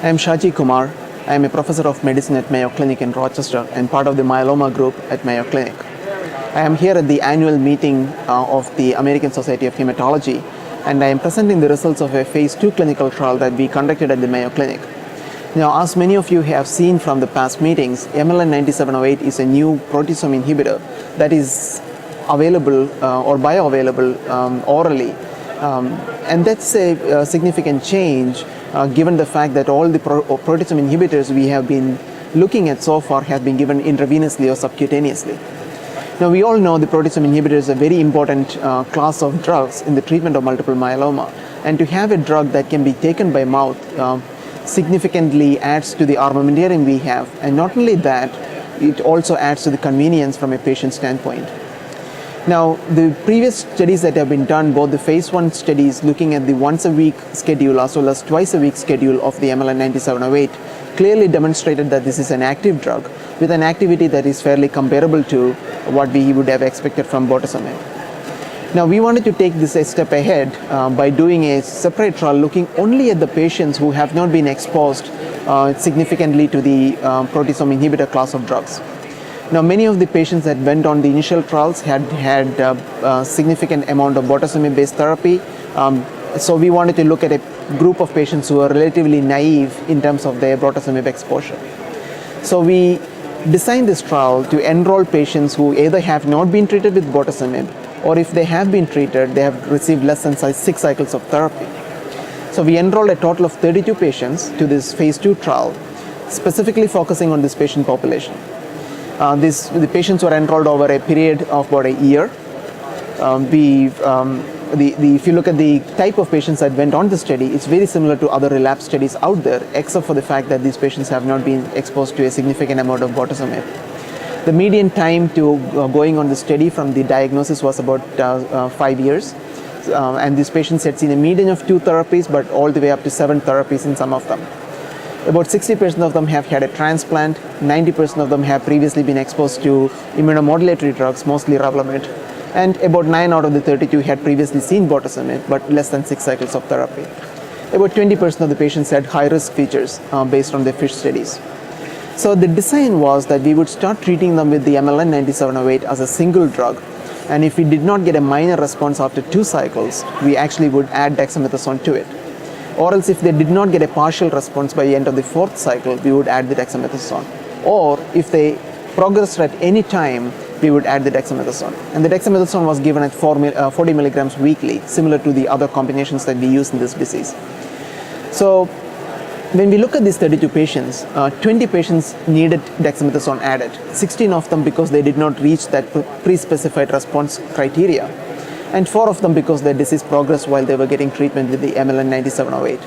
I am Shaji Kumar. I am a professor of medicine at Mayo Clinic in Rochester and part of the myeloma group at Mayo Clinic. I am here at the annual meeting of the American Society of Hematology, and I am presenting the results of a phase 2 clinical trial that we conducted at the Mayo Clinic. Now, as many of you have seen from the past meetings, MLN9708 is a new proteasome inhibitor that is available or bioavailable orally. And that's a significant change given the fact that all the proteasome inhibitors we have been looking at so far have been given intravenously or subcutaneously. Now, we all know the proteasome inhibitor is a very important class of drugs in the treatment of multiple myeloma, and to have a drug that can be taken by mouth significantly adds to the armamentarium we have, and not only that, it also adds to the convenience from a patient standpoint. Now, the previous studies that have been done, both the phase 1 studies looking at the once a week schedule as well as twice a week schedule of the MLN9708, clearly demonstrated that this is an active drug with an activity that is fairly comparable to what we would have expected from bortezomib. Now, we wanted to take this a step ahead by doing a separate trial looking only at the patients who have not been exposed significantly to the proteasome inhibitor class of drugs. Now, many of the patients that went on the initial trials had a significant amount of bortezomib-based therapy. So we wanted to look at a group of patients who are relatively naive in terms of their bortezomib exposure. So we designed this trial to enroll patients who either have not been treated with bortezomib, or if they have been treated, they have received less than 6 cycles of therapy. So we enrolled a total of 32 patients to this phase 2 trial, specifically focusing on this patient population. The patients were enrolled over a period of about a year. If you look at the type of patients that went on the study, it's very similar to other relapse studies out there, except for the fact that these patients have not been exposed to a significant amount of bortezomib. The median time to going on the study from the diagnosis was about 5 years. And these patients had seen a median of 2 therapies, but all the way up to 7 therapies in some of them. About 60% of them have had a transplant, 90% of them have previously been exposed to immunomodulatory drugs, mostly Revlimid, and about 9 out of the 32 had previously seen bortezomib, but less than 6 cycles of therapy. About 20% of the patients had high-risk features based on their FISH studies. So the design was that we would start treating them with the MLN9708 as a single drug, and if we did not get a minor response after 2 cycles, we actually would add dexamethasone to it. Or else if they did not get a partial response by the end of the 4th cycle, we would add the dexamethasone. Or if they progressed at any time, we would add the dexamethasone. And the dexamethasone was given at 40 milligrams weekly, similar to the other combinations that we use in this disease. So when we look at these 32 patients, 20 patients needed dexamethasone added, 16 of them because they did not reach that pre-specified response criteria, and 4 of them because their disease progressed while they were getting treatment with the MLN9708.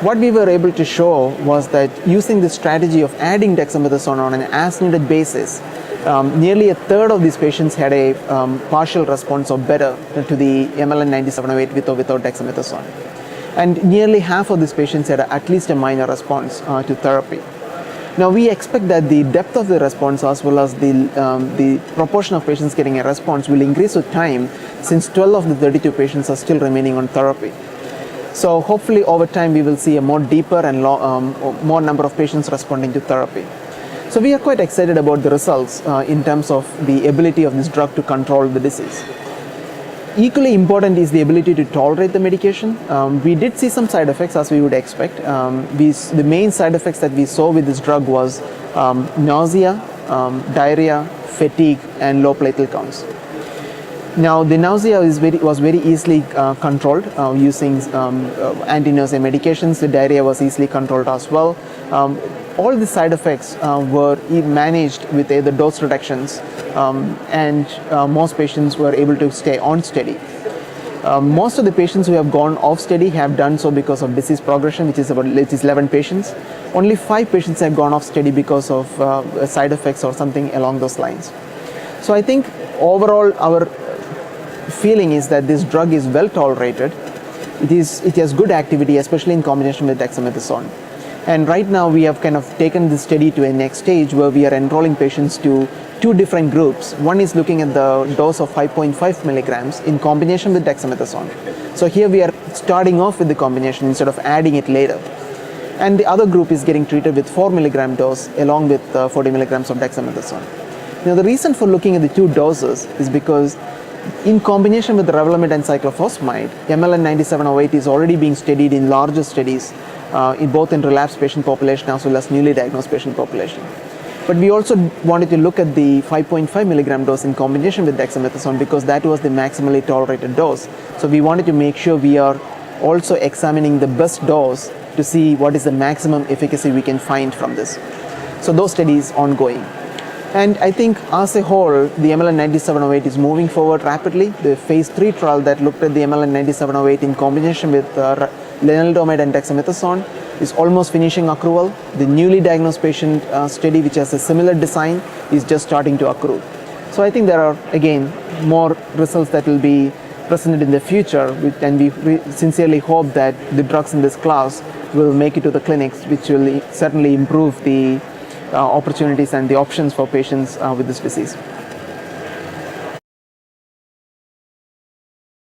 What we were able to show was that using the strategy of adding dexamethasone on an as-needed basis, nearly a third of these patients had a partial response or better to the MLN9708 with or without dexamethasone. And nearly half of these patients had at least a minor response to therapy. Now, we expect that the depth of the response as well as the proportion of patients getting a response will increase with time, since 12 of the 32 patients are still remaining on therapy. So hopefully over time we will see a more deeper and more number of patients responding to therapy. So we are quite excited about the results in terms of the ability of this drug to control the disease. Equally important is the ability to tolerate the medication. We did see some side effects, as we would expect. The main side effects that we saw with this drug was nausea, diarrhea, fatigue, and low platelet counts. Now, the nausea was very easily controlled using anti-nausea medications. The diarrhea was easily controlled as well. All the side effects were managed with either dose reductions, and most patients were able to stay on study. Most of the patients who have gone off study have done so because of disease progression, which is 11 patients. Only 5 patients have gone off study because of side effects or something along those lines. So I think overall our feeling is that this drug is well tolerated. It has good activity, especially in combination with dexamethasone. And right now we have kind of taken this study to a next stage where we are enrolling patients to 2 different groups. One is looking at the dose of 5.5 milligrams in combination with dexamethasone. So here we are starting off with the combination instead of adding it later. and the other group is getting treated with 4 milligram dose along with 40 milligrams of dexamethasone. Now the reason for looking at the two doses is because in combination with the Revlimid and cyclophosphamide, MLN9708 is already being studied in larger studies in both in relapsed patient population as well as newly diagnosed patient population. But we also wanted to look at the 5.5 milligram dose in combination with dexamethasone because that was the maximally tolerated dose. So we wanted to make sure we are also examining the best dose to see what is the maximum efficacy we can find from this. So those studies ongoing. And I think as a whole, the MLN9708 is moving forward rapidly. The phase 3 trial that looked at the MLN9708 in combination with lenalidomide and dexamethasone is almost finishing accrual. The newly diagnosed patient study, which has a similar design, is just starting to accrue. So I think there are, again, more results that will be presented in the future, and we sincerely hope that the drugs in this class will make it to the clinics, which will certainly improve the opportunities and the options for patients with this disease.